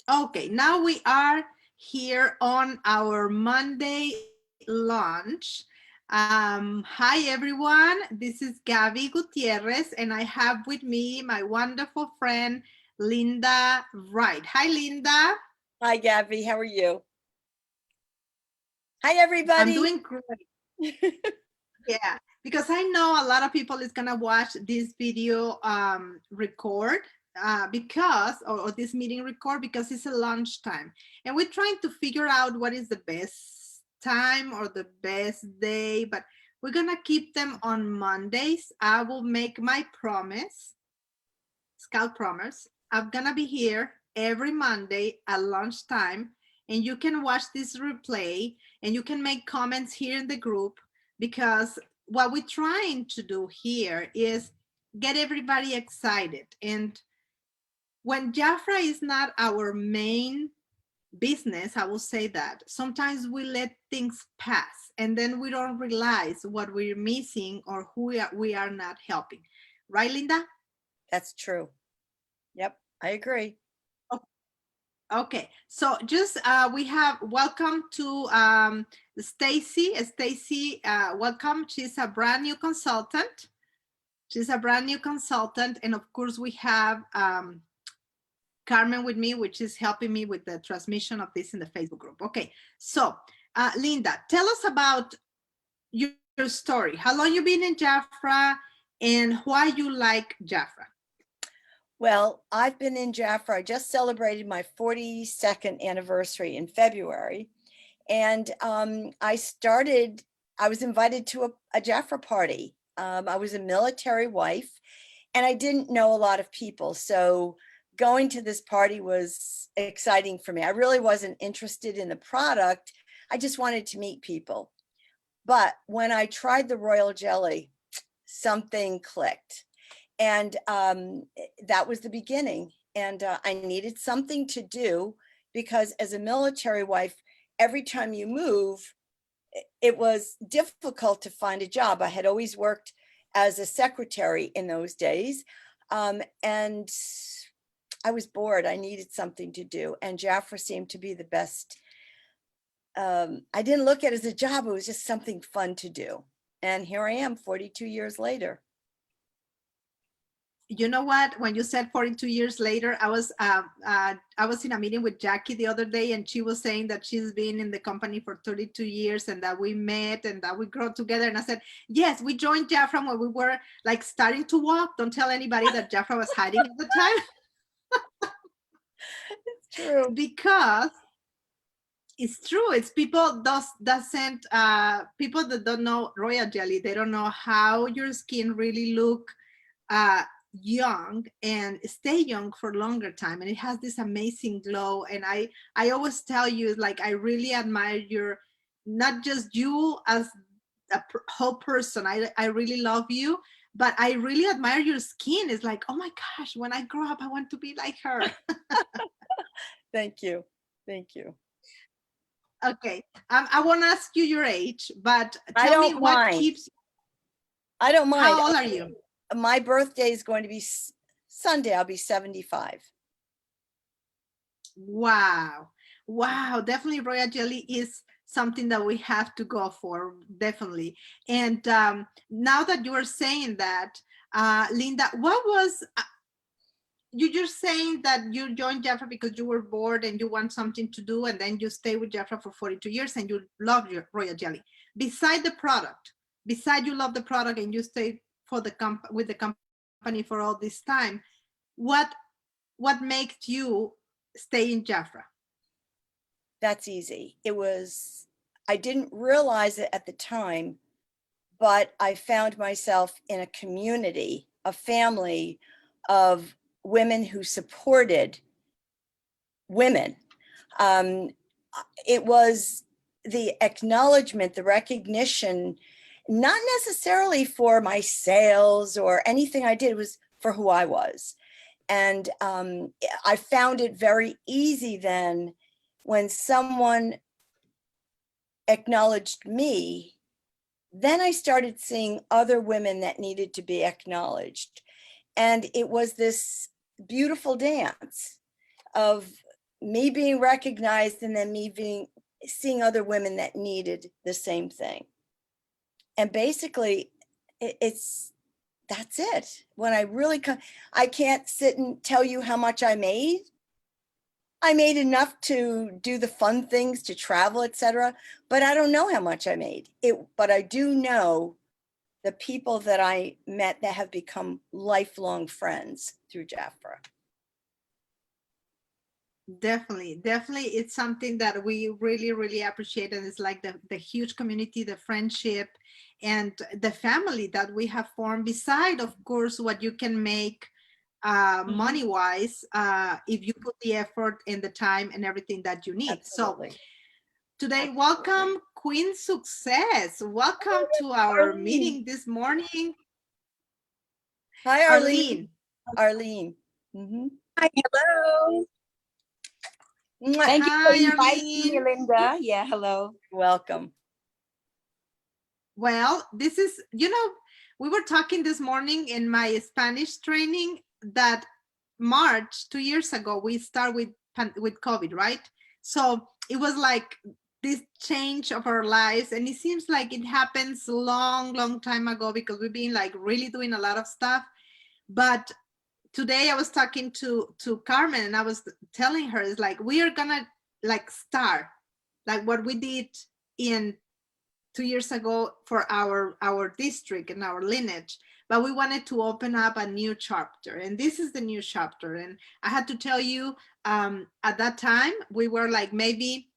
Okay, now we are here on our Monday launch. Hi everyone, this is Gabby Gutierrez and I have with me my wonderful friend Linda Wright. Hi Linda. Hi, Gabby. How are you? Hi, I'm everybody. doing great. Yeah, because I know a lot of people is gonna watch this video record or this meeting record because it's a lunchtime, and we're trying to figure out what is the best time or the best day. But we're gonna keep them on Mondays. I will make my promise, Scout promise. I'm gonna be here every Monday at lunchtime, and you can watch this replay and you can make comments here in the group because what we're trying to do here is get everybody excited. And when Jaffra is not our main business, I will say that sometimes we let things pass and then we don't realize what we're missing or who we are not helping. Right, Linda? That's true. Yep, I agree. Okay, so just we have welcome to Stacy. Stacy, welcome. She's a brand new consultant. She's a brand new consultant, and of course we have Carmen with me, which is helping me with the transmission of this in the Facebook group. Okay, so Linda, tell us about your story. How long you been in Jaffra, and why you like Jaffra? Well, I've been in Jaffra. I just celebrated my 42nd anniversary in February. And I was invited to a Jaffra party. I was a military wife and I didn't know a lot of people. So going to this party was exciting for me. I really wasn't interested in the product. I just wanted to meet people. But when I tried the royal jelly, something clicked. And that was the beginning. And I needed something to do because as a military wife, every time you move, it was difficult to find a job. I had always worked as a secretary in those days. And I was bored. I needed something to do. And Jaffra seemed to be the best. I didn't look at it as a job. It was just something fun to do. And here I am 42 years later. You know what, when you said 42 years later, I was in a meeting with Jackie the other day and she was saying that she's been in the company for 32 years and that we met and that we grew together. And I said, yes, we joined Jaffra when we were like starting to walk. Don't tell anybody that Jaffra was hiding at the time. It's true. Because it's true, it's people doesn't people that don't know royal jelly, they don't know how your skin really look uh young and stay young for a longer time, and it has this amazing glow. And I always tell you, like, I really admire your, not just you as a whole person, I really love you, but I really admire your skin. It's like, oh my gosh, when I grow up I want to be like her. Thank you. Thank you. Okay, I won't ask you your age, but I tell me don't what mind. keeps. I don't mind. How old are you? My birthday is going to be Sunday. I'll be 75. Wow. Wow. Definitely royal jelly is something that we have to go for. Definitely. And now that you are saying that, Linda, what was, you're saying that you joined Jafra because you were bored and you want something to do, and then you stay with Jafra for 42 years and you love your royal jelly. Beside the product, beside you love the product and you stay for the with the company for all this time, what what makes you stay in Jafra? That's easy. I didn't realize it at the time, but I found myself in a community, a family of women who supported women. Um, it was the acknowledgement, the recognition, not necessarily for my sales or anything I did, it was for who I was. And I found it very easy then when someone acknowledged me, then I started seeing other women that needed to be acknowledged. And it was this beautiful dance of me being recognized and then seeing other women that needed the same thing. And basically that's it. When I really I can't sit and tell you how much I made. I made enough to do the fun things, to travel, etc. But I don't know how much I made. But I do know the people that I met that have become lifelong friends through Jaffra. Definitely, definitely. It's something that we really, really appreciate. And it's like the huge community, the friendship, and the family that we have formed, beside, of course, what you can make money-wise if you put the effort and the time and everything that you need. Absolutely. So today, welcome Queen Success. Welcome to our meeting this morning. Hi, Arlene. Arlene. Hi, hello. Thank you for inviting me, Linda. Yeah, hello. Welcome. Well, this is, we were talking this morning in my Spanish training that March 2 years ago, we started with COVID, right? So it was like this change of our lives. And it seems like it happens long time ago, because we've been like really doing a lot of stuff. But today I was talking to Carmen, and I was telling her, it's like, we are gonna like start like what we did in 2 years ago for our district and our lineage, but we wanted to open up a new chapter, and this is the new chapter. And I had to tell you, at that time we were like maybe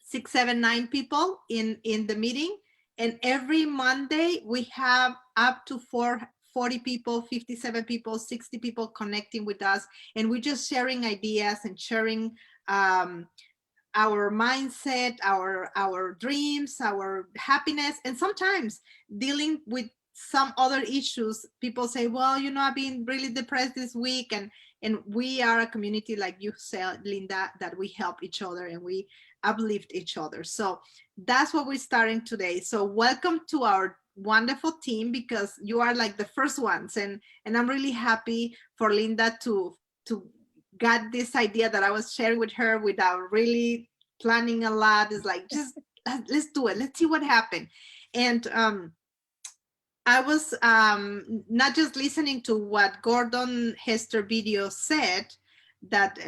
6, 7, 9 people in the meeting, and every Monday we have up to 40 people, 57 people, 60 people connecting with us, and we're just sharing ideas and sharing our mindset, our dreams, our happiness, and sometimes dealing with some other issues. People say, well, I've been really depressed this week, and we are a community, like you said, Linda, that we help each other and we uplift each other. So that's what we're starting today. So welcome to our wonderful team, because you are like the first ones, and I'm really happy for Linda to got this idea that I was sharing with her without really planning a lot. It's like, just let's do it. Let's see what happened. And I was not just listening to what Gordon Hester video said, that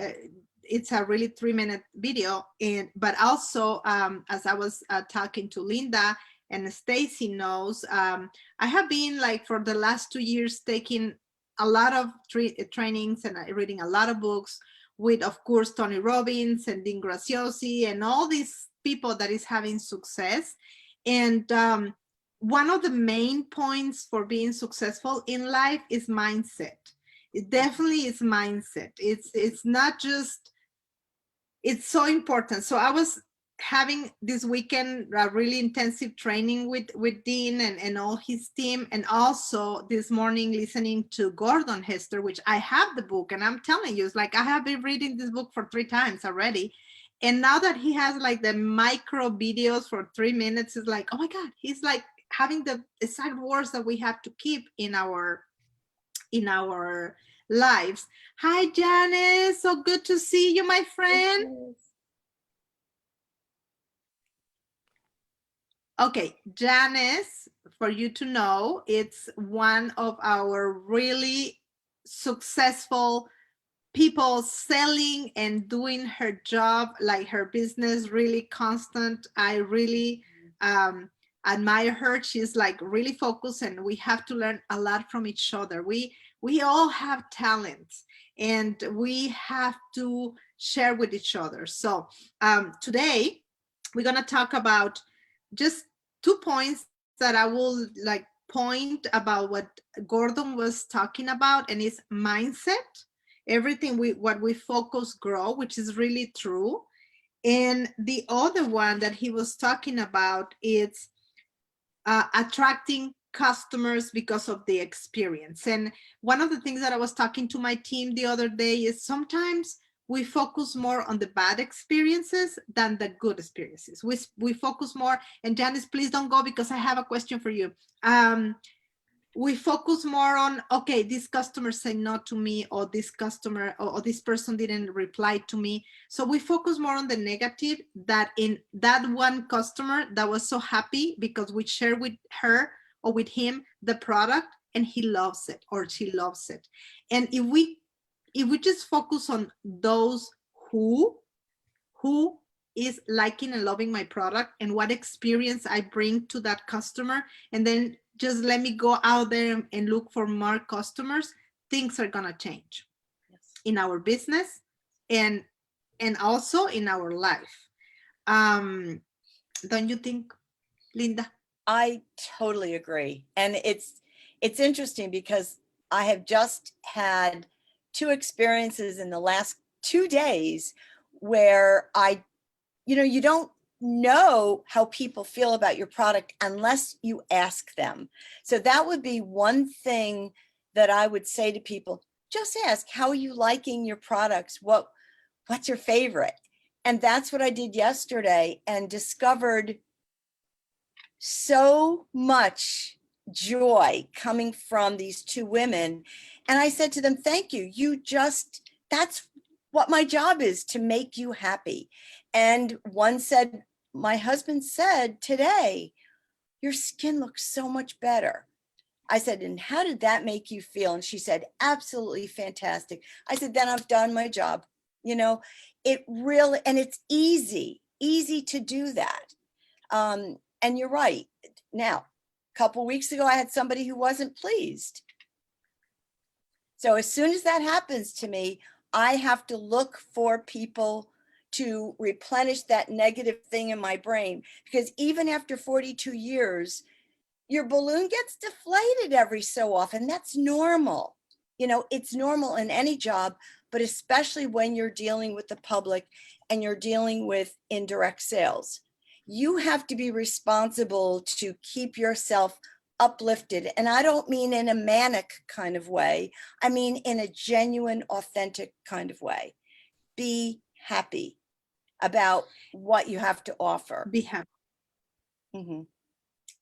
it's a really 3-minute video, but also as I was talking to Linda, and Stacy knows, I have been like for the last 2 years taking a lot of trainings and reading a lot of books with, of course, Tony Robbins and Dean Graziosi and all these people that is having success. And one of the main points for being successful in life is mindset. It definitely is mindset. It's not just, it's so important. So I was having this weekend a really intensive training with Dean and all his team, and also this morning listening to Gordon Hester, which I have the book, and I'm telling you, it's like I have been reading this book for 3 times already. And now that he has like the micro videos for 3 minutes, it's like, oh my God, he's like having the exact words that we have to keep in our lives. Hi, Janice. So good to see you, my friend. Okay, Janice, for you to know, it's one of our really successful people, selling and doing her job, like her business, really constant. I really admire her. She's like really focused, and we have to learn a lot from each other. We all have talents, and we have to share with each other. So today we're going to talk about just 2 points that I will like point about what Gordon was talking about, and it's mindset. Everything what we focus grow, which is really true. And the other one that he was talking about is attracting customers because of the experience. And one of the things that I was talking to my team the other day is sometimes we focus more on the bad experiences than the good experiences. We focus more, and Janice, please don't go, because I have a question for you. we focus more on, okay, this customer said no to me, or this customer or this person didn't reply to me. So we focus more on the negative, that in that one customer that was so happy because we share with her or with him the product, and he loves it or she loves it. And if we just focus on those who is liking and loving my product and what experience I bring to that customer, and then just let me go out there and look for more customers, things are gonna change in our business and also in our life. Don't you think, Linda? I totally agree. And it's interesting because I have just had 2 experiences in the last 2 days where you don't know how people feel about your product unless you ask them. So that would be one thing that I would say to people. Just ask, how are you liking your products? What's your favorite? And that's what I did yesterday, and discovered so much joy coming from these 2 women. And I said to them, thank you. That's what my job is, to make you happy. And one said, my husband said today, your skin looks so much better. I said, and how did that make you feel? And she said, absolutely fantastic. I said, then I've done my job. It really, and it's easy to do that. And you're right. Now, a couple of weeks ago, I had somebody who wasn't pleased. So as soon as that happens to me, I have to look for people to replenish that negative thing in my brain, because even after 42 years, your balloon gets deflated every so often. That's normal. It's normal in any job, but especially when you're dealing with the public and you're dealing with indirect sales. You have to be responsible to keep yourself uplifted. And I don't mean in a manic kind of way. I mean in a genuine, authentic kind of way. Be happy about what you have to offer. Be happy. Mm-hmm.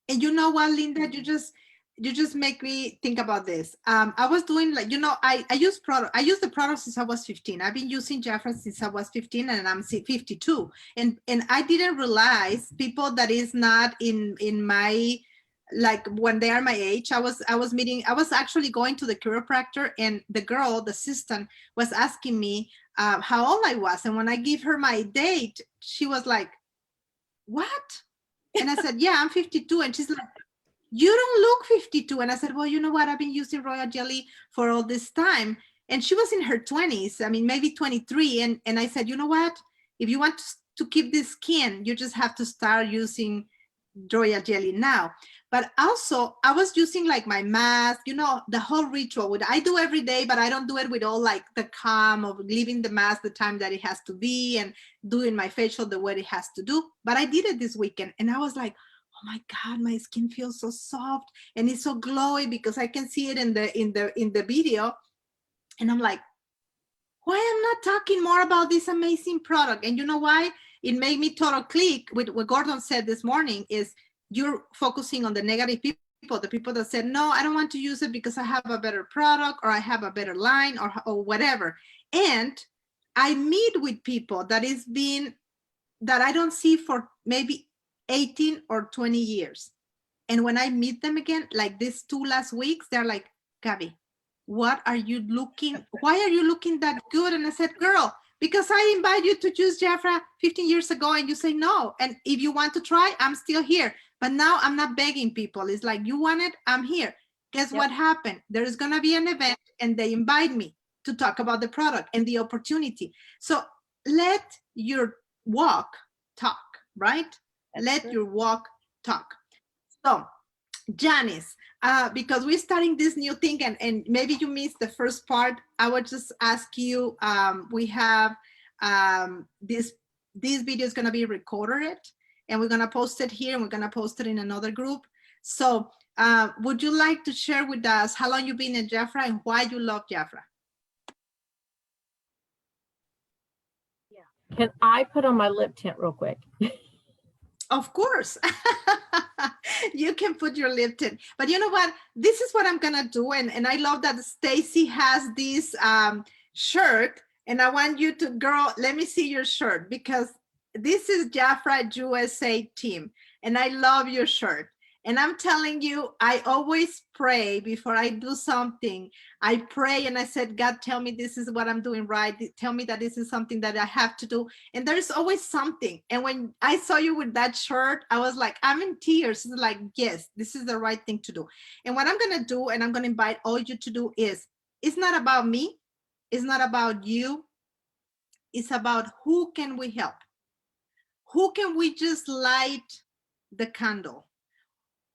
And you know what, Linda, you just make me think about this. I was doing I use the product since I was 15. I've been using Jaffra since I was 15, and I'm 52. And I didn't realize people that is not in my, like when they are my age. I was actually going to the chiropractor, and the assistant was asking me how old I was. And when I give her my date, she was like, what? And I said, yeah, I'm 52. And she's like, you don't look 52. And I said, well, you know what? I've been using Royal Jelly for all this time. And she was in her 20s. I mean, maybe 23. And I said, you know what? If you want to keep this skin, you just have to start using Royal Jelly now. But also, I was using like my mask, the whole ritual, which I do every day, but I don't do it with all like the calm of leaving the mask the time that it has to be and doing my facial the way it has to do. But I did it this weekend, and I was like, oh my God, my skin feels so soft and it's so glowy, because I can see it in the video. And I'm like, why I'm not talking more about this amazing product? And you know why? It made me total click with what Gordon said this morning, is you're focusing on the negative people, the people that said, no, I don't want to use it because I have a better product, or I have a better line, or whatever. And I meet with people that I don't see for maybe 18 or 20 years. And when I meet them again, like these 2 last weeks, they're like, Gabby, why are you looking that good? And I said, girl, because I invite you to choose Jaffra 15 years ago and you say no. And if you want to try, I'm still here. But now I'm not begging people. It's like, you want it, I'm here. Guess what happened? There's going to be an event and they invite me to talk about the product and the opportunity. So let your walk talk, right? Let your walk talk. So Janice, because we're starting this new thing, and maybe you missed the first part, I would just ask you, we have this video is going to be recorded, and we're going to post it here, and we're going to post it in another group. So would you like to share with us how long you've been in Jaffra and why you love Jaffra? Yeah. Can I put on my lip tint real quick? Of course. You can put your lip tint. But you know what? This is what I'm gonna do. And I love that Stacy has this shirt. And I want you to, girl, let me see your shirt, because this is Jaffra USA team. And I love your shirt. And I'm telling you, I always pray before I do something. I pray and I said, God, tell me this is what I'm doing right. Tell me that this is something that I have to do. And there's always something. And when I saw you with that shirt, I was like, I'm in tears. It's like, yes, this is the right thing to do. And what I'm going to do, and I'm going to invite all you to do, is it's not about me. It's not about you. It's about who can we help? Who can we just light the candle?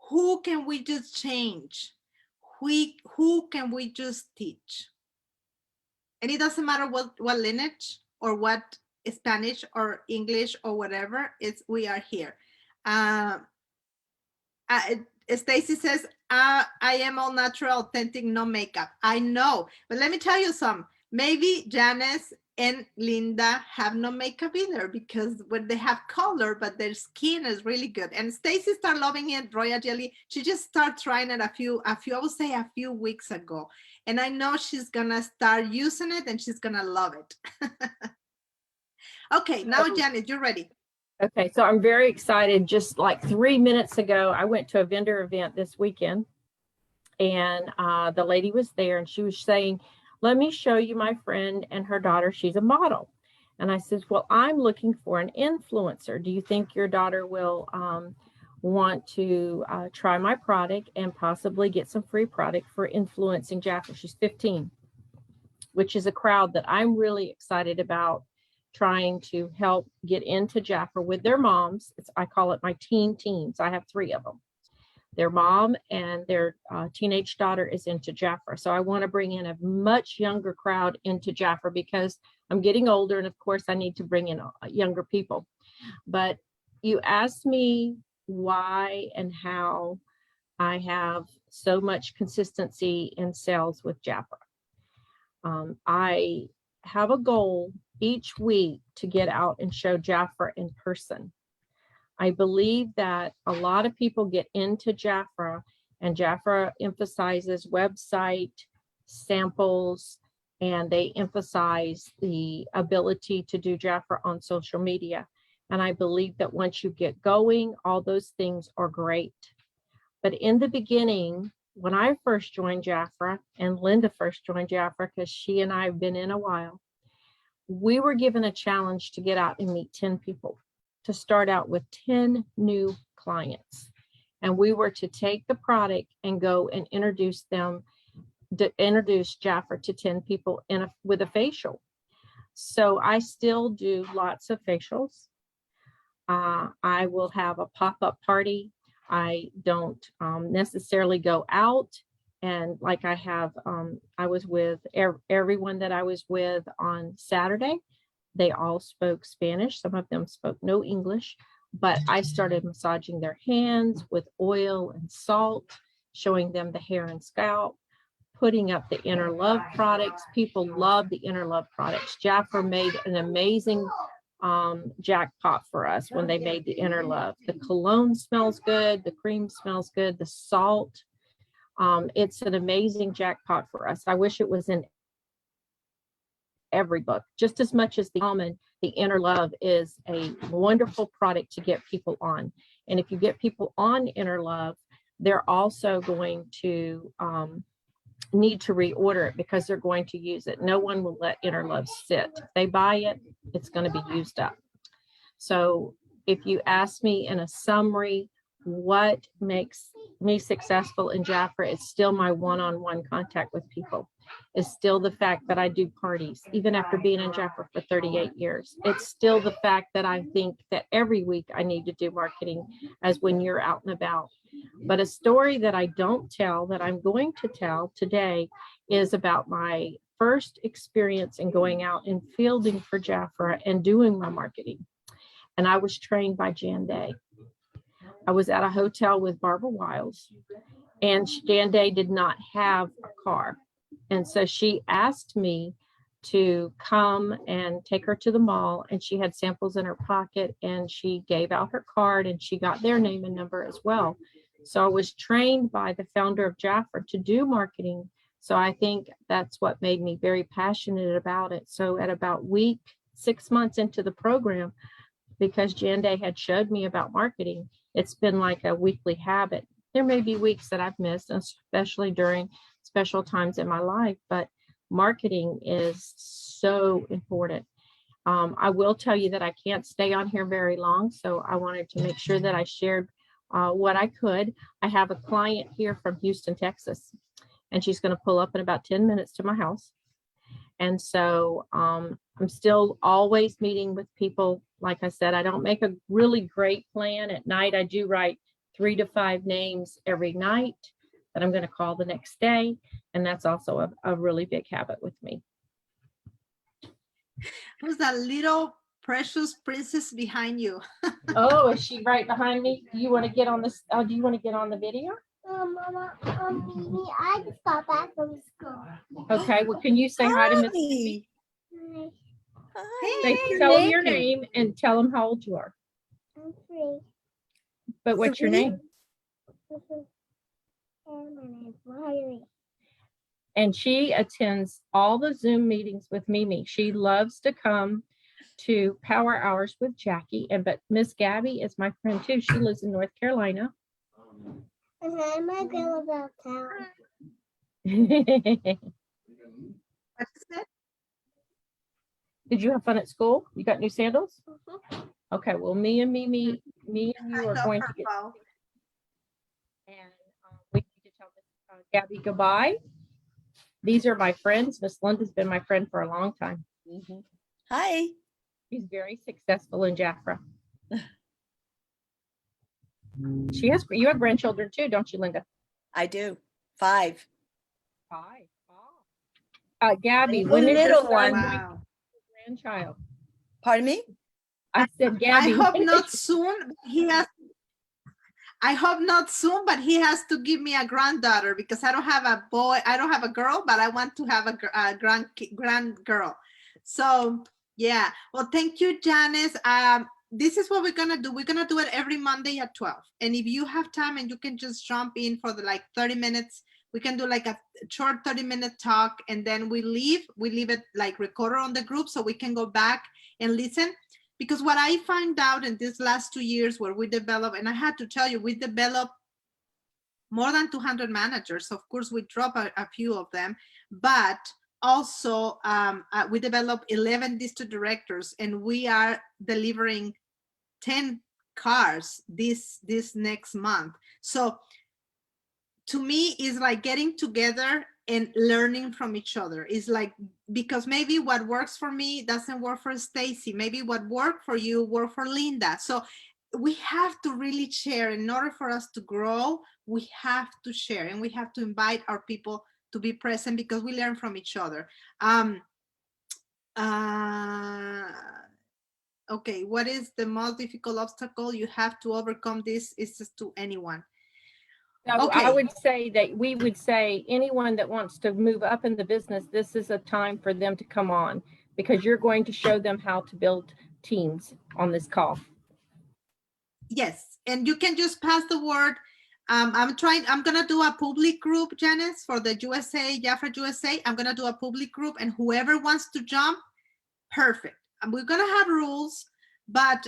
Who can we just change? Who can we just teach? And it doesn't matter what lineage or what Spanish or English or whatever, we are here. Stacy says, I am all natural, authentic, no makeup. I know, but let me tell you something. Maybe Janice and Linda have no makeup either, because when they have color, but their skin is really good. And Stacy started loving it, Royal Jelly. She just started trying it I would say a few weeks ago. And I know she's gonna start using it and she's gonna love it. Okay, now Janet, you're ready. Okay, so I'm very excited. Just like 3 minutes ago, I went to a vendor event this weekend, and the lady was there, and she was saying, let me show you my friend and her daughter. She's a model. And I said, well, I'm looking for an influencer. Do you think your daughter will want to try my product and possibly get some free product for influencing Jaffra? She's 15, which is a crowd that I'm really excited about, trying to help get into Jaffra with their moms. I call it my teen teams. I have 3 of them. Their mom and their teenage daughter is into Jaffra. So I want to bring in a much younger crowd into Jaffra, because I'm getting older, and of course I need to bring in younger people. But you asked me why and how I have so much consistency in sales with Jaffra. I have a goal each week to get out and show Jaffra in person. I believe that a lot of people get into Jaffra, and Jaffra emphasizes website, samples, and they emphasize the ability to do Jaffra on social media. And I believe that once you get going, all those things are great. But in the beginning, when I first joined Jaffra, and Linda first joined Jaffra, because she and I have been in a while, we were given a challenge to get out and meet 10 people, to start out with 10 new clients. And we were to take the product and go and introduce Jaffra to 10 people with a facial. So I still do lots of facials. I will have a pop-up party. I don't necessarily go out. And like I was with everyone that I was with on Saturday. They all spoke Spanish. Some of them spoke no English, but I started massaging their hands with oil and salt, showing them the hair and scalp, putting up the Inner Love products. People love the Inner Love products. Jaffra made an amazing jackpot for us when they made the Inner Love. The cologne smells good. The cream smells good. The salt. It's an amazing jackpot for us. I wish it was in every book, just as much as the almond. The Inner Love is a wonderful product to get people on. And if you get people on Inner Love, they're also going to need to reorder it, because they're going to use it. No one will let Inner Love sit. If they buy it, it's going to be used up. So if you ask me in a summary, what makes me successful in Jaffra, it's still my one-on-one contact with people. It's still the fact that I do parties, even after being in Jaffra for 38 years. It's still the fact that I think that every week I need to do marketing, as when you're out and about. But a story that I don't tell, that I'm going to tell today, is about my first experience in going out and fielding for Jaffra and doing my marketing. And I was trained by Jan Day. I was at a hotel with Barbara Wiles, and Jan Day did not have a car. And so she asked me to come and take her to the mall, and she had samples in her pocket, and she gave out her card, and she got their name and number as well. So I was trained by the founder of Jaffra to do marketing. So I think that's what made me very passionate about it. So at about 6 months into the program, because Jande had showed me about marketing, it's been like a weekly habit. There may be weeks that I've missed, especially during special times in my life, but marketing is so important. I will tell you that I can't stay on here very long, so I wanted to make sure that I shared what I could. I have a client here from Houston, Texas, and she's going to pull up in about 10 minutes to my house. And so I'm still always meeting with people. Like I said, I don't make a really great plan at night. I do write 3 to 5 names every night that I'm going to call the next day. And that's also a really big habit with me. Who's that little precious princess behind you? Oh, is she right behind me? Do you want to get on this? Do you want to get on the video? Mama, Mimi, I just got back from school. Okay, well, can you say hi to Miss Mimi? Hi. Tell them your name and tell them how old you are. I'm 3. But what's your name? And my name's Marjorie. And she attends all the Zoom meetings with Mimi. She loves to come to Power Hours with Jackie. But Miss Gabby is my friend too. She lives in North Carolina. And I'm my girl about town. Did you have fun at school? You got new sandals? Okay, well, me and you are going to get, and we need to tell Miss Gabby goodbye. These are my friends. Miss Linda's been my friend for a long time. Hi. She's very successful in Jaffra. You have grandchildren too, don't you, Linda? I do. 5. 5. Oh. Gabby, The when is your middle son one. going to have a grandchild? Pardon me? I said, Gabby. I hope not soon. I hope not soon, but he has to give me a granddaughter because I don't have a boy. I don't have a girl, but I want to have a grand girl. So yeah. Well, thank you, Janice. This is what we're gonna do. We're gonna do it every Monday at 12. And if you have time and you can just jump in for the 30 minutes, we can do like a short 30-minute talk, and then we leave it like recorded on the group so we can go back and listen. Because what I find out in these last 2 years where we develop, and I had to tell you, we developed more than 200 managers. Of course, we drop a few of them, but also we developed 11 district directors, and we are delivering 10 cars this next month. So to me, it's like getting together and learning from each other. It's like, because maybe what works for me doesn't work for Stacy. Maybe what worked for you worked for Linda. So we have to really share. In order for us to grow, we have to share, and we have to invite our people to be present because we learn from each other. Okay, what is the most difficult obstacle you have to overcome? This is just to anyone. So Okay. I would say that we would say anyone that wants to move up in the business, this is a time for them to come on, because you're going to show them how to build teams on this call. Yes, and you can just pass the word. I'm gonna do a public group, Janice, for the USA, Jaffra USA. I'm gonna do a public group, and whoever wants to jump, perfect. And we're gonna have rules, but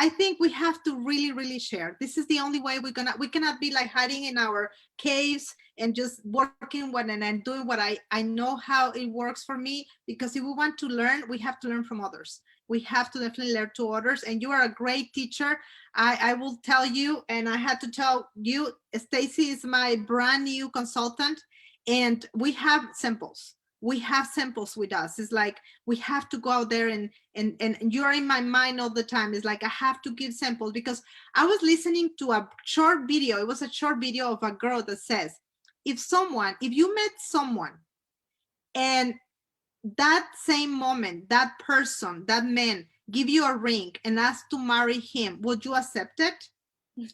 I think we have to really, really share. This is the only way we cannot be like hiding in our caves and just working and doing what I know how it works for me. Because if we want to learn, we have to learn from others. We have to definitely learn to others. And you are a great teacher. I will tell you, and I had to tell you, Stacy is my brand new consultant, and we have samples. We have samples with us. It's like we have to go out there and you're in my mind all the time. It's like I have to give samples, because I was listening to a short video. It was a short video of a girl that says, if you met someone and that same moment, that person, that man give you a ring and ask to marry him, would you accept it? No.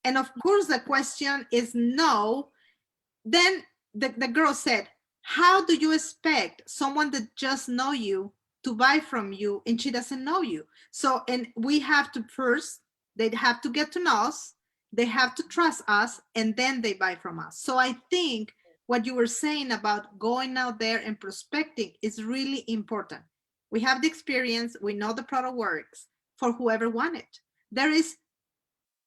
And of course the question is no. Then the girl said, how do you expect someone that just know you to buy from you and she doesn't know you? So, and we have to first, they have to get to know us, They have to trust us, and then they buy from us. So I think what you were saying about going out there and prospecting is really important. We have the experience, we know the product works for whoever wants it. There is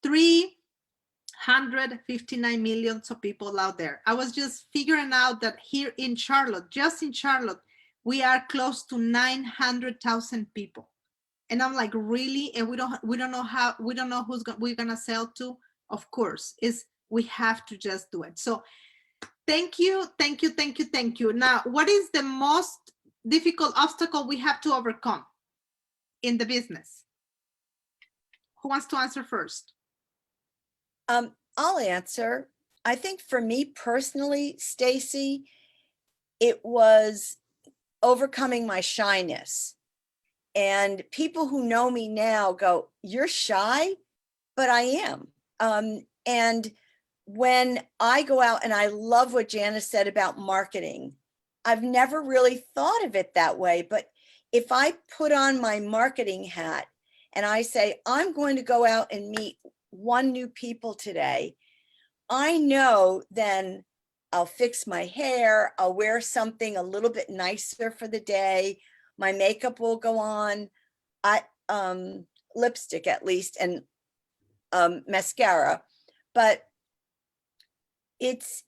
359 million of people out there. I was just figuring out that here in Charlotte, just in Charlotte, we are close to 900,000 people. And I'm like, really? And we don't know who's we're gonna sell to. Of course, we have to just do it. So thank you. Now, what is the most difficult obstacle we have to overcome in the business? Who wants to answer first? I'll answer. I think for me personally, Stacy, it was overcoming my shyness. And people who know me now go, "You're shy?" But I am. And when I go out, and I love what Janice said about marketing, I've never really thought of it that way. But if I put on my marketing hat and I say, I'm going to go out and meet one new people today, I know then I'll fix my hair, I'll wear something a little bit nicer for the day, my makeup will go on, lipstick at least, and mascara. But it's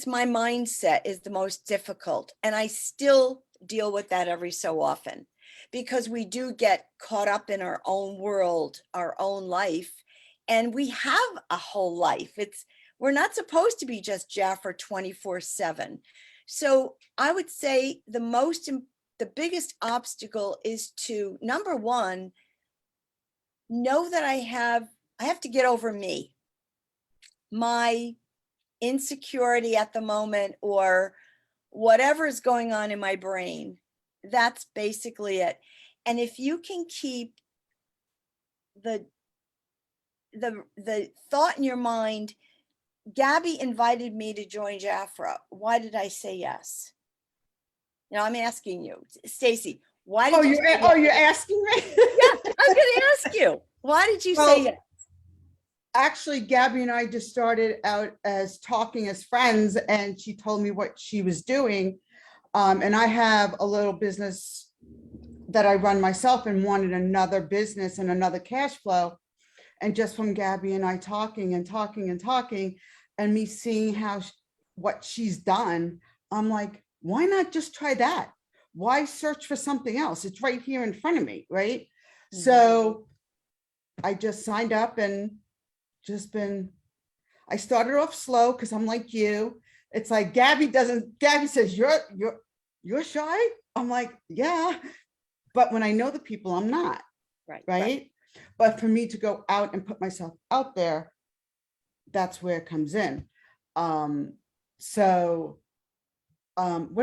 my mindset is the most difficult, and I still deal with that every so often, because we do get caught up in our own world, our own life, and we have a whole life. We're not supposed to be just Jaffra 24/7. So I would say the biggest obstacle is to, number one, know that I have to get over me, my insecurity at the moment, or whatever is going on in my brain. That's basically it. And if you can keep the thought in your mind, Gabby invited me to join Jaffra. Why did I say yes? Now I'm asking you, Stacy, why did you say yes? You're asking me? Yeah, I'm going to ask you. Why did you say yes? Actually, Gabby and I just started out as talking as friends, and she told me what she was doing. And I have a little business that I run myself and wanted another business and another cash flow. And just from Gabby and I talking and me seeing what she's done, I'm like, why not just try that? Why search for something else? It's right here in front of me, right? Mm-hmm. So I just signed up and I started off slow because I'm like you. It's like Gabby says, you're shy. I'm like, yeah. But when I know the people, I'm not. Right. But for me to go out and put myself out there, that's where it comes in. What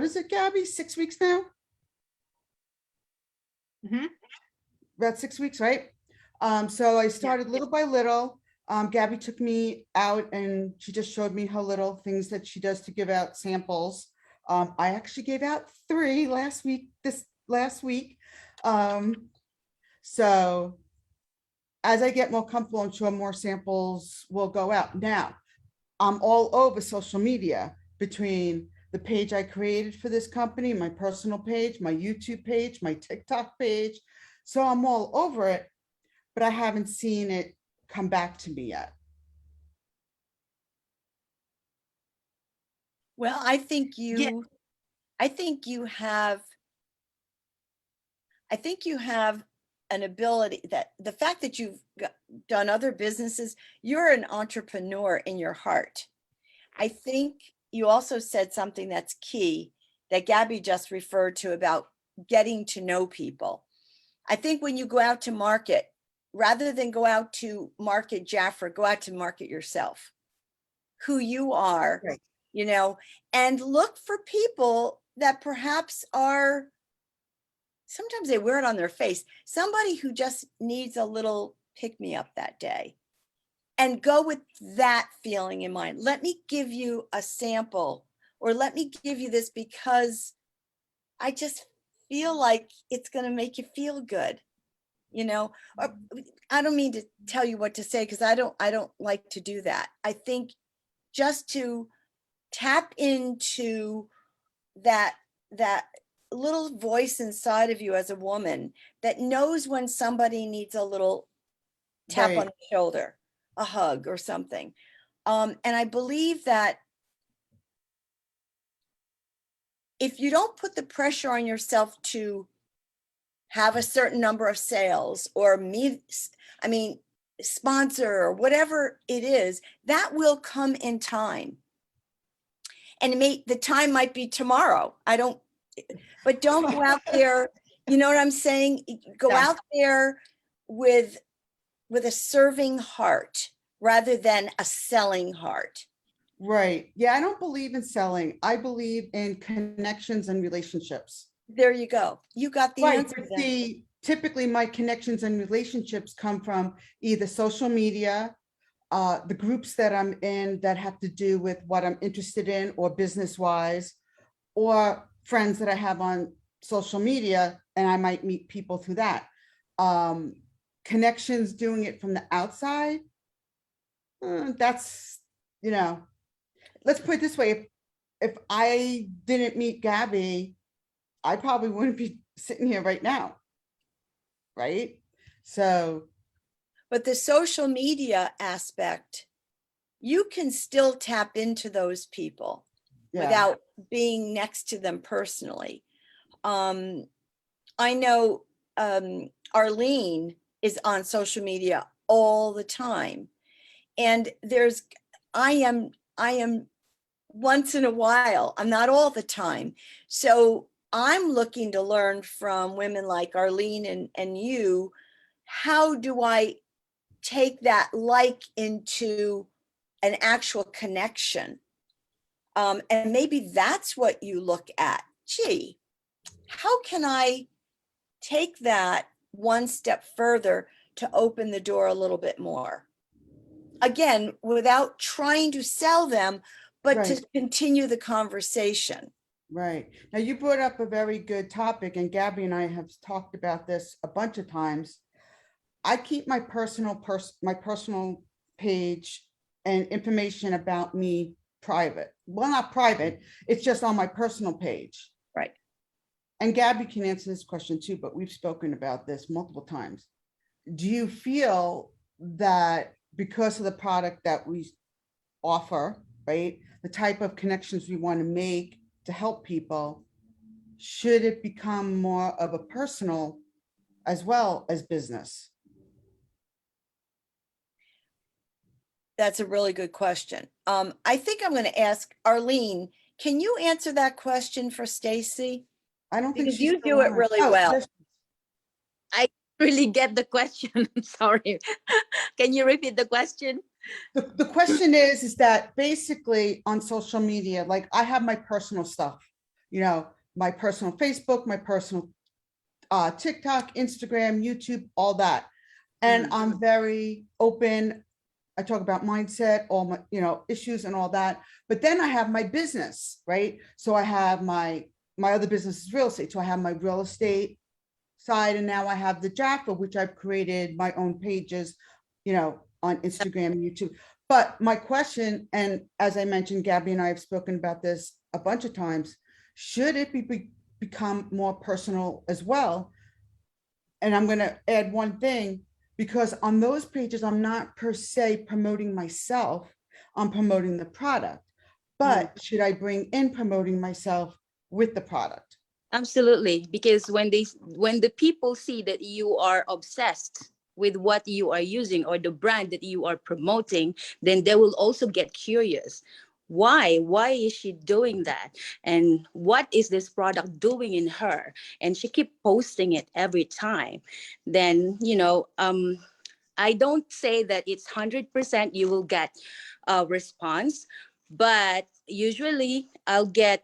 is it, Gabby? 6 weeks now? Mm-hmm. About 6 weeks, right? So I started little by little. Gabby took me out and she just showed me her little things that she does to give out samples. I actually gave out 3 this last week. So as I get more comfortable, I'm sure more samples will go out. Now, I'm all over social media, between the page I created for this company, my personal page, my YouTube page, my TikTok page. So I'm all over it, but I haven't seen it come back to me yet. Well, I think you have an ability, that the fact that you've done other businesses, you're an entrepreneur in your heart. I think you also said something that's key that Gabby just referred to about getting to know people. I think when you go out to market, rather than go out to market Jaffra, go out to market yourself, who you are, right. And look for people that perhaps are, sometimes they wear it on their face, somebody who just needs a little pick me up that day, and go with that feeling in mind. Let me give you a sample, or let me give you this because I just feel like it's going to make you feel good. you know. I don't mean to tell you what to say, because I don't like to do that. I think just to tap into that little voice inside of you as a woman that knows when somebody needs a little tap on Right. the shoulder, a hug or something. And I believe that if you don't put the pressure on yourself to have a certain number of sales or sponsor or whatever it is, that will come in time. And the time might be tomorrow. But don't go out there. You know what I'm saying? Go Yes. out there with a serving heart rather than a selling heart. Right. Yeah, I don't believe in selling. I believe in connections and relationships. There you go. You got the Right. answer But then. see, typically my connections and relationships come from either social media, the groups that I'm in that have to do with what I'm interested in or business wise, or friends that I have on social media, and I might meet people through that. Connections, doing it from the outside, that's, let's put it this way. If I didn't meet Gabby, I probably wouldn't be sitting here right now. Right? So, But the social media aspect, you can still tap into those people yeah. without being next to them personally. I know Arlene is on social media all the time. And I am once in a while, I'm not all the time. So I'm looking to learn from women like Arlene and you. How do I take that like into an actual connection? And maybe that's what you look at. Gee, how can I take that one step further to open the door a little bit more? Again, without trying to sell them, but to Right. continue the conversation. Right. Now you brought up a very good topic, and Gabby and I have talked about this a bunch of times. I keep my personal page and information about me private. Well, not private, it's just on my personal page. Right. And Gabby can answer this question too, but we've spoken about this multiple times. Do you feel that because of the product that we offer, right, the type of connections we want to make to help people, should it become more of a personal as well as business? That's a really good question. I think I'm going to ask Arlene, can you answer that question for Stacy? I don't think Because she's you still do it on. really Oh, well. there's- I really get the question. Sorry. Can you repeat the question? The question is that basically on social media, like I have my personal stuff, my personal Facebook, my personal TikTok, Instagram, YouTube, all that. And I'm very open. I talk about mindset, all my, issues and all that. But then I have my business, right? So I have my other business is real estate. So I have my real estate side, and now I have the Jafra, which I've created my own pages, on Instagram and YouTube. But my question, and as I mentioned, Gabby and I have spoken about this a bunch of times, should it become more personal as well? And I'm going to add one thing, because on those pages, I'm not per se promoting myself, I'm promoting the product. But should I bring in promoting myself with the product? Absolutely, because when the people see that you are obsessed with what you are using or the brand that you are promoting, then they will also get curious. Why is she doing that, and what is this product doing in her? And she keep posting it every time. Then I don't say that it's 100% you will get a response, but usually I'll get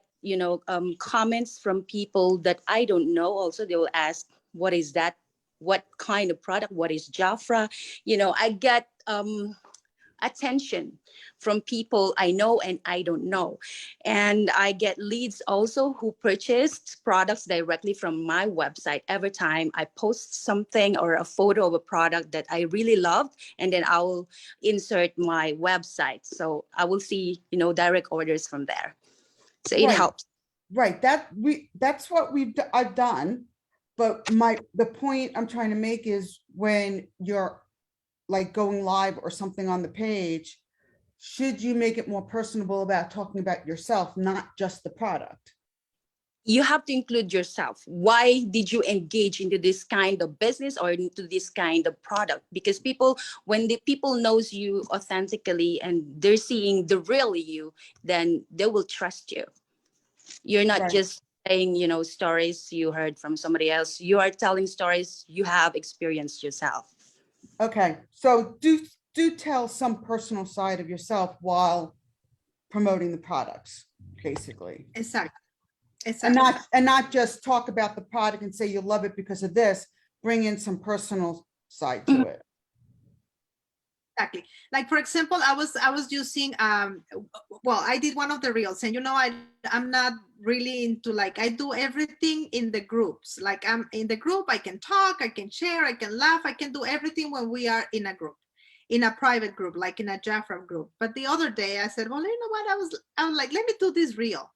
comments from people that I don't know. Also, they will ask, what is that? What kind of product? What is Jaffra? I get attention from people I know and I don't know. And I get leads also who purchased products directly from my website. Every time I post something or a photo of a product that I really loved, and then I will insert my website. So I will see, direct orders from there. So it Right. helps. Right, that's what I've done. But the point I'm trying to make is when you're like going live or something on the page, should you make it more personable about talking about yourself, not just the product? You have to include yourself. Why did you engage into this kind of business or into this kind of product? Because when the people knows you authentically and they're seeing the real you, then they will trust you. You're not Right. just saying, stories you heard from somebody else. You are telling stories you have experienced yourself. Okay, so do tell some personal side of yourself while promoting the products, basically. Exactly. And not just talk about the product and say you love it because of this. Bring in some personal side to it. Exactly. Like, for example, I was using well, I did one of the reels, and I'm not really into, like, I do everything in the groups. Like, I'm in the group, I can talk, I can share, I can laugh, I can do everything when we are in a group, in a private group, like in a Jaffra group. But the other day I said, well, you know what, I was like, let me do this reel.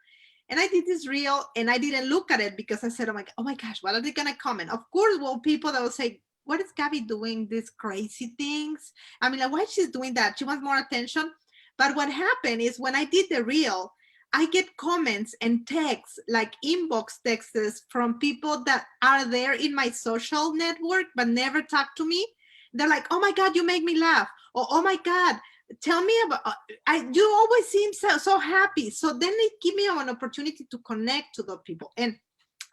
And I did this reel and I didn't look at it because I said, oh my gosh, what are they gonna comment? Of course, well, people that will say, what is Gabby doing these crazy things? I mean, like, why she's doing that? She wants more attention. But what happened is when I did the reel, I get comments and texts, like inbox texts from people that are there in my social network, but never talk to me. They're like, oh my God, you make me laugh. Or, oh my God, tell me about, you always seem so happy. So then they give me an opportunity to connect to the people. And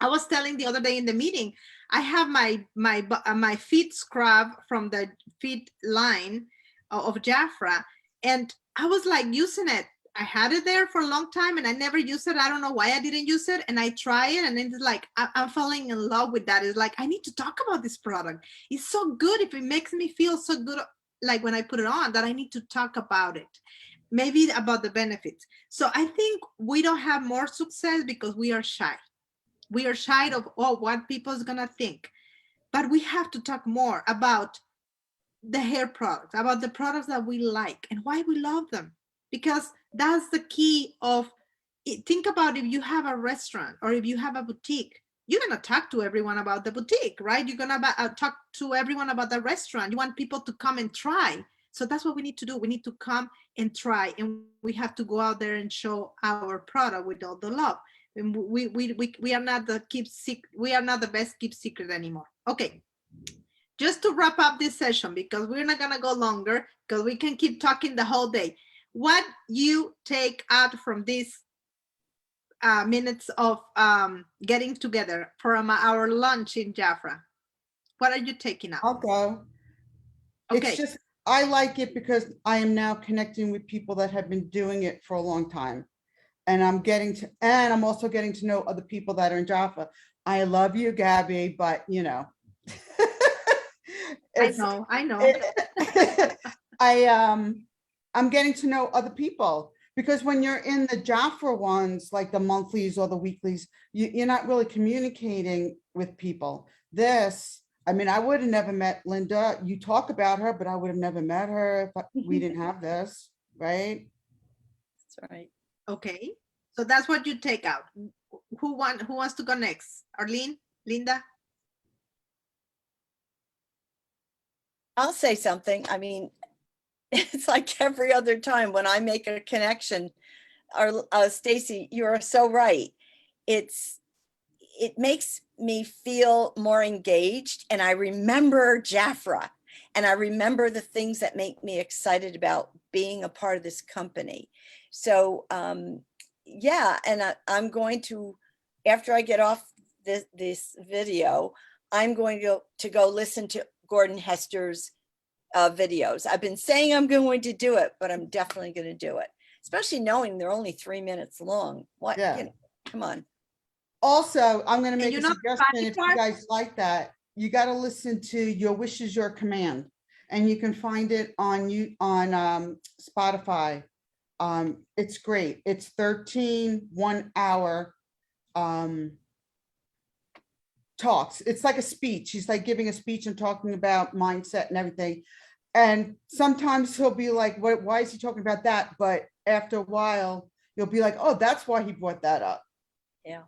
I was telling the other day in the meeting, I have my feet scrub from the feet line of Jaffra, and I was like using it. I had it there for a long time and I never used it. I don't know why I didn't use it. And I try it and it's like, I'm falling in love with that. It's like, I need to talk about this product. It's so good. If it makes me feel so good, like when I put it on, that I need to talk about it. Maybe about the benefits. So I think we don't have more success because we are shy. We are shy of, what people's gonna think. But we have to talk more about the hair products, about the products that we like and why we love them. Because that's the key of it. Think about if you have a restaurant or if you have a boutique, you're gonna talk to everyone about the boutique, right? You're gonna talk to everyone about the restaurant. You want people to come and try. So that's what we need to do. We need to come and try, and we have to go out there and show our product with all the love. And we are not we are not the best keep secret anymore. Okay, just to wrap up this session, because we're not gonna go longer, because we can keep talking the whole day. What you take out from these minutes of getting together from our lunch in Jaffra? What are you taking out? I'll go. Okay. It's just, I like it because I am now connecting with people that have been doing it for a long time. And I'm also getting to know other people that are in Jafra. I love you, Gabby, but I know. I'm getting to know other people, because when you're in the Jafra ones, like the monthlies or the weeklies, you're not really communicating with people. I would have never met Linda. You talk about her, but I would have never met her if we didn't have this, right? That's right. Okay, so that's what you take out. Who wants to go next? Arlene, Linda? I'll say something. I mean, it's like every other time when I make a connection, or Stacy, you're so right. It makes me feel more engaged, and I remember Jaffra, and I remember the things that make me excited about being a part of this company. So yeah, and I'm going to, after I get off this video, I'm going to go listen to Gordon Hester's videos. I've been saying I'm going to do it, but I'm definitely going to do it, especially knowing they're only 3 minutes long. What? Yeah. Come on. Also, I'm going to make a the suggestion. funny If part? you guys like that, you got to listen to Your Wish is Your Command. and you can find it on Spotify. It's great. It's 13 1-hour talks. It's like a speech. He's like giving a speech and talking about mindset and everything. And sometimes he'll be like, why is he talking about that? But after a while, you'll be like, oh, that's why he brought that up. Yeah.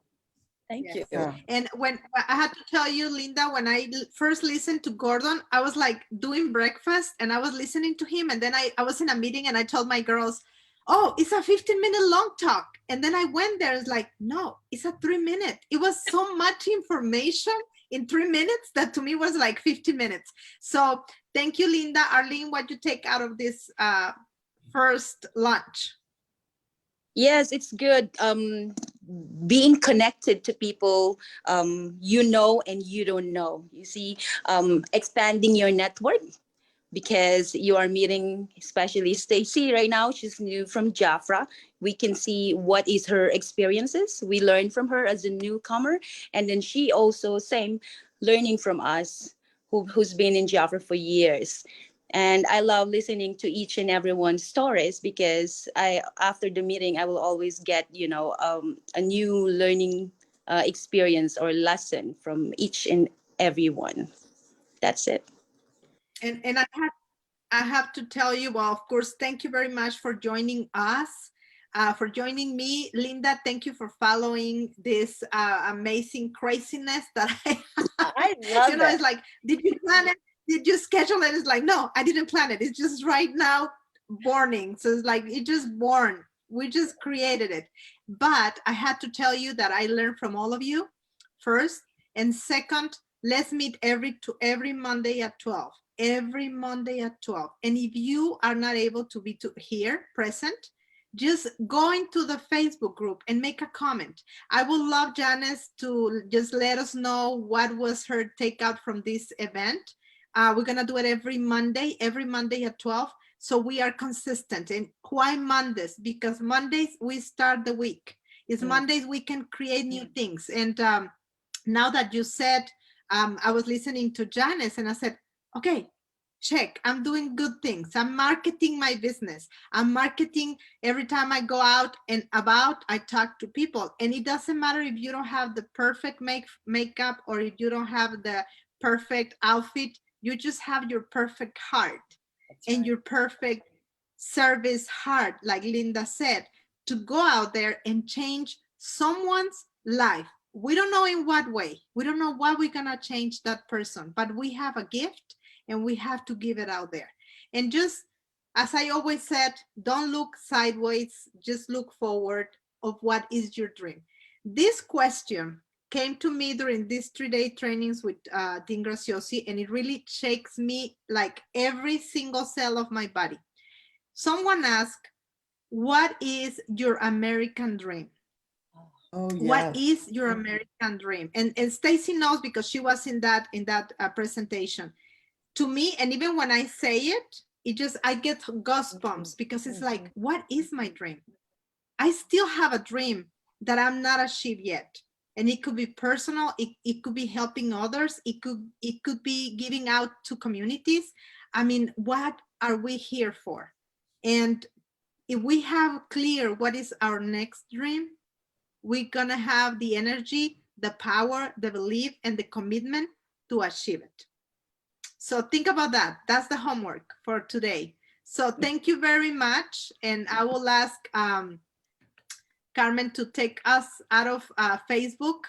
Thank Yes. you. Yeah. And when I had to tell you, Linda, when I first listened to Gordon, I was like doing breakfast and I was listening to him. And then I was in a meeting and I told my girls, oh, it's a 15-minute long talk. And then I went there, it's like, no, it's a 3-minute. It was so much information in 3 minutes that to me was like 15 minutes. So thank you, Linda. Arlene, what you take out of this first lunch? Yes, it's good. Being connected to people you know and you don't know. You see, expanding your network, because you are meeting, especially Stacy right now. She's new from Jafra. We can see what is her experiences. We learn from her as a newcomer, and then she also same learning from us who's been in Jafra for years. And I love listening to each and everyone's stories, because after the meeting, I will always get, a new learning experience or lesson from each and every one. That's it. And I have to tell you, well, of course, thank you very much for joining us, for joining me. Linda, thank you for following this amazing craziness that I love it. it's like, did you plan it? Did you schedule it? It's like, no, I didn't plan it. It's just right now borning. So it's like, it just born. We just created it. But I had to tell you that I learned from all of you, first. And second, let's meet every Monday at 12. Every Monday at 12. And if you are not able to be here present, just go into the Facebook group and make a comment. I would love Janice to just let us know what was her takeout from this event. We're gonna do it every Monday at 12. So we are consistent. And why Mondays? Because Mondays we start the week. It's Mondays we can create new things. And now that you said, I was listening to Janice and I said, okay, check, I'm doing good things. I'm marketing my business. I'm marketing every time I go out and about, I talk to people. And it doesn't matter if you don't have the perfect makeup or if you don't have the perfect outfit, you just have your perfect heart. That's and right. Your perfect service heart, like Linda said, to go out there and change someone's life. We don't know in what way. We don't know what we're gonna change that person, but we have a gift and we have to give it out there. And just, as I always said, don't look sideways, just look forward of what is your dream. This question came to me during these 3-day trainings with Dean Graciosi, and it really shakes me like every single cell of my body. Someone asked, what is your American dream? Oh, yes. What is your American dream? And Stacy knows because she was in that presentation. To me, and even when I say it, I get goosebumps because it's like, what is my dream? I still have a dream that I'm not achieved yet. And it could be personal, it could be helping others, it could be giving out to communities. I mean, what are we here for? And if we have clear what is our next dream, we're gonna have the energy, the power, the belief, and the commitment to achieve it. So think about that. That's the homework for today. So thank you very much. And I will ask Carmen to take us out of Facebook